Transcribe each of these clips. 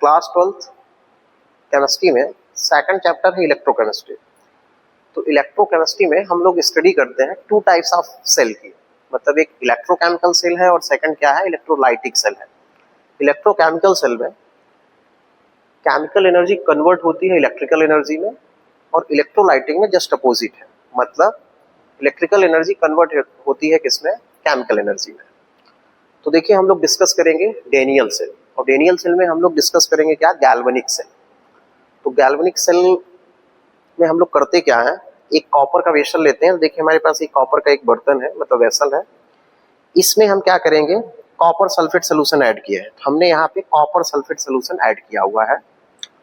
Class 12th chemistry में second chapter है electrochemistry. तो इलेक्ट्रोकेमिस्ट्री में हम लोग स्टडी करते हैं टू टाइप्स ऑफ सेल की, मतलब एक इलेक्ट्रोकेमिकल सेल है और सेकंड क्या है, इलेक्ट्रोलाइटिक सेल है। इलेक्ट्रोकेमिकल सेल में केमिकल एनर्जी कन्वर्ट होती है इलेक्ट्रिकल एनर्जी में, और इलेक्ट्रोलाइटिक में जस्ट अपोजिट है, मतलब इलेक्ट्रिकल एनर्जी कन्वर्ट होती है किसमें, केमिकल एनर्जी में। तो देखिए हम लोग डिस्कस करेंगे डेनियल सेल, और डेनियल सेल में हम लोग डिस्कस करेंगे क्या, गैल्वेनिक सेल। तो गैल्वेनिक सेल में हम लोग करते क्या है, एक कॉपर का वेसल लेते हैं। देखिए हमारे पास एक कॉपर का एक बर्तन है, मतलब वेसल है। इसमें हम क्या करेंगे, कॉपर सल्फेट सोल्यूशन ऐड किया है। हमने यहाँ पे कॉपर सल्फेट सोल्यूशन ऐड किया हुआ है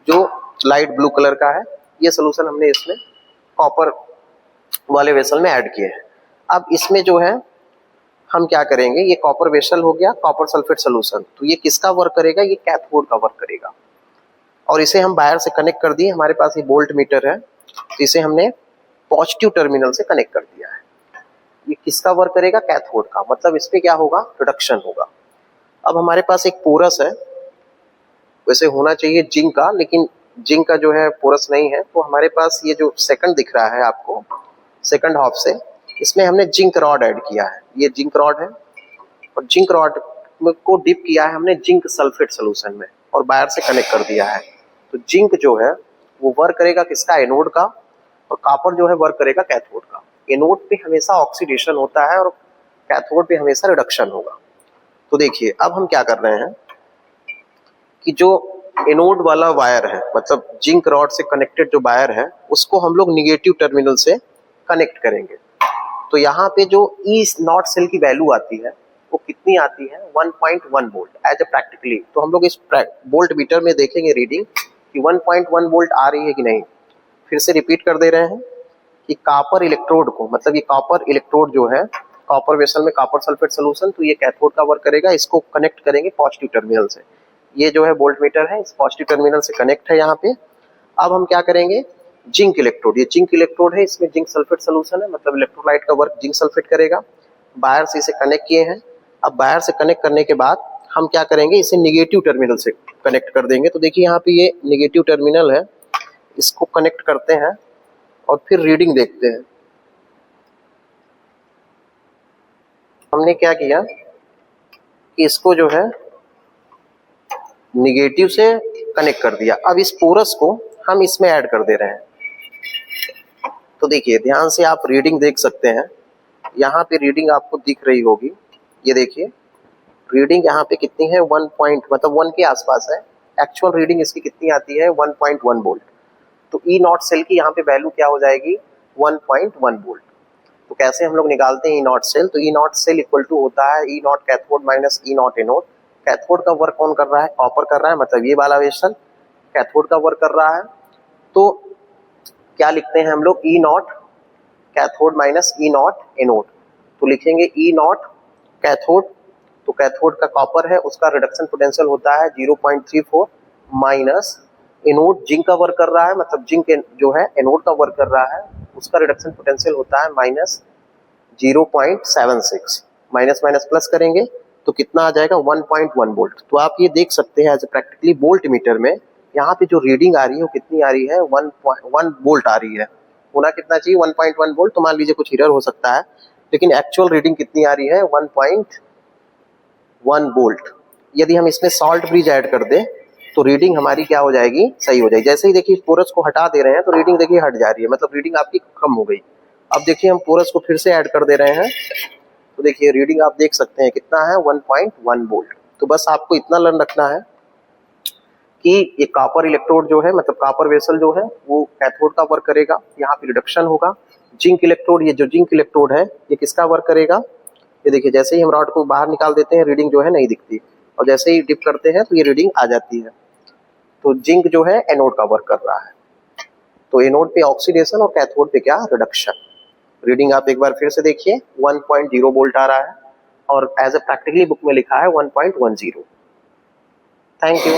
जो लाइट ब्लू कलर का है। ये सोल्यूशन हमने इसमें कॉपर वाले वेसल में ऐड किए हैं। अब इसमें जो है हम क्या करेंगे, ये कॉपर वेसल हो गया, कॉपर सल्फेट सोल्यूशन। तो ये किसका वर्क करेगा, ये कैथोड का वर्क करेगा। और इसे हम वायर से कनेक्ट कर दिए। हमारे पास ये वोल्ट मीटर है, तो इसे हमने पॉजिटिव टर्मिनल से कनेक्ट कर दिया है। ये किसका वर्क करेगा, कैथोड का, मतलब इस पे क्या होगा, रिडक्शन होगा। अब हमारे पास एक पोरस है, वैसे होना चाहिए जिंक का, लेकिन जिंक का जो है पोरस नहीं है। तो हमारे पास ये जो सेकंड दिख रहा है आपको, सेकंड हाफ से, इसमें हमने जिंक रॉड ऐड किया है। ये जिंक रॉड है, और जिंक रॉड को डिप किया है हमने जिंक सल्फेट सोल्यूशन में, और वायर से कनेक्ट कर दिया है। तो जिंक जो है वो वर्क करेगा किसका, एनोड का, और कॉपर जो है वर्क करेगा कैथोड का। एनोड पे हमेशा ऑक्सीडेशन होता है और कैथोड पे हमेशा रिडक्शन होगा। तो देखिए अब हम क्या कर रहे हैं कि जो एनोड वाला वायर है, मतलब जिंक रॉड से कनेक्टेड जो वायर है, उसको हम लोग निगेटिव टर्मिनल से कनेक्ट करेंगे। तो यहाँ पे जो ई नॉट सेल की वैल्यू आती है वो कितनी आती है, 1.1 वोल्ट एज ए प्रैक्टिकली। तो हम लोग इस वोल्ट मीटर में देखेंगे रीडिंग कि 1.1 वोल्ट आ रही है कि नहीं। फिर से रिपीट कर दे रहे हैं कि कॉपर इलेक्ट्रोड को, मतलब ये कॉपर इलेक्ट्रोड जो है कॉपर वेसल में कॉपर सल्फेट सोल्यूशन, तो ये कैथोड का वर्क करेगा। इसको कनेक्ट करेंगे पॉजिटिव टर्मिनल से। ये जो है वोल्ट मीटर है, इस पॉजिटिव टर्मिनल से कनेक्ट है यहाँ पे। अब हम क्या करेंगे, जिंक इलेक्ट्रोड, ये जिंक इलेक्ट्रोड है, इसमें जिंक सल्फेट सोल्यूशन है, मतलब इलेक्ट्रोलाइट का वर्क जिंक सल्फेट करेगा। वायर से इसे कनेक्ट किए हैं। अब वायर से कनेक्ट करने के बाद हम क्या करेंगे, इसे निगेटिव टर्मिनल से कनेक्ट कर देंगे। तो देखिए यहाँ पे ये निगेटिव टर्मिनल है, इसको कनेक्ट करते हैं और फिर रीडिंग देखते हैं। हमने क्या किया कि इसको जो है निगेटिव से कनेक्ट कर दिया। अब इस पोरस को हम इसमें ऐड कर दे रहे हैं। तो देखिए ध्यान से आप रीडिंग देख सकते हैं, यहाँ पे रीडिंग आपको दिख रही होगी। ये देखिए रीडिंग यहाँ पे कितनी है, 1 पॉइंट, मतलब 1 के आसपास है। एक्चुअल रीडिंग इसकी कितनी आती है, 1.1 वोल्ट। तो ई नॉट सेल की यहाँ पे वैल्यू क्या हो जाएगी, 1.1 वोल्ट। तो कैसे हम लोग निकालते हैं ई नॉट सेल, तो E naught cell equal to होता है E naught cathode minus E naught anode. Cathode का वर्क कौन कर रहा है, कॉपर कर रहा है, मतलब ये वाला वेसल कैथोड का वर्क कर रहा है। तो क्या लिखते हैं हम लोग, E naught cathode minus E naught anode. तो लिखेंगे ई नॉट कैथोड, तो कैथोड का कॉपर है, उसका रिडक्शन पोटेंशियल होता है 0.34 माइनस एनोड जिंक का वर्क कर रहा है, मतलब जिंक जो है एनोड का वर्क कर रहा है, उसका रिडक्शन पोटेंशियल होता है माइनस 0.76। माइनस माइनस प्लस करेंगे तो कितना आ जाएगा, 1.1 वोल्ट। तो आप ये देख सकते हैं एज प्रैक्टिकली वोल्ट मीटर में यहाँ पे जो रीडिंग आ रही है वो कितनी आ रही है, 1 वोल्ट आ रही है। होना कितना चाहिए, 1.1 वोल्ट। तो मान लीजिए कुछ एरर हो सकता है, लेकिन एक्चुअल रीडिंग कितनी आ रही है, 1.1 वोल्ट। यदि हम इसमें सॉल्ट ब्रिज ऐड कर दें तो रीडिंग हमारी क्या हो जाएगी, सही हो जाएगी। जैसे ही देखिए पोरस को हटा दे रहे हैं तो रीडिंग देखिए हट जा रही है, मतलब रीडिंग आपकी कम हो गई। अब देखिए हम पोरस को फिर से ऐड कर दे रहे हैं, तो देखिए रीडिंग आप देख सकते हैं कितना है, 1.1 वोल्ट। तो बस आपको इतना लर्न रखना है कि ये कॉपर इलेक्ट्रोड जो है, मतलब कॉपर वेसल जो है वो कैथोड का वर्क करेगा, यहाँ पे रिडक्शन होगा। जिंक इलेक्ट्रोड, ये जो जिंक इलेक्ट्रोड है ये किसका वर्क करेगा, ये देखिए जैसे ही हम रॉड को बाहर निकाल देते हैं रीडिंग जो है नहीं दिखती, और जैसे ही डिप करते हैं तो ये रीडिंग आ जाती है। तो जिंक जो है एनोड का वर्क कर रहा है। तो एनोड पे ऑक्सीडेशन और कैथोड पे क्या, रिडक्शन। रीडिंग आप एक बार फिर से देखिए, 1.0 वोल्ट आ रहा है, और एज ए प्रैक्टिकली बुक में लिखा है 1.10। Thank you.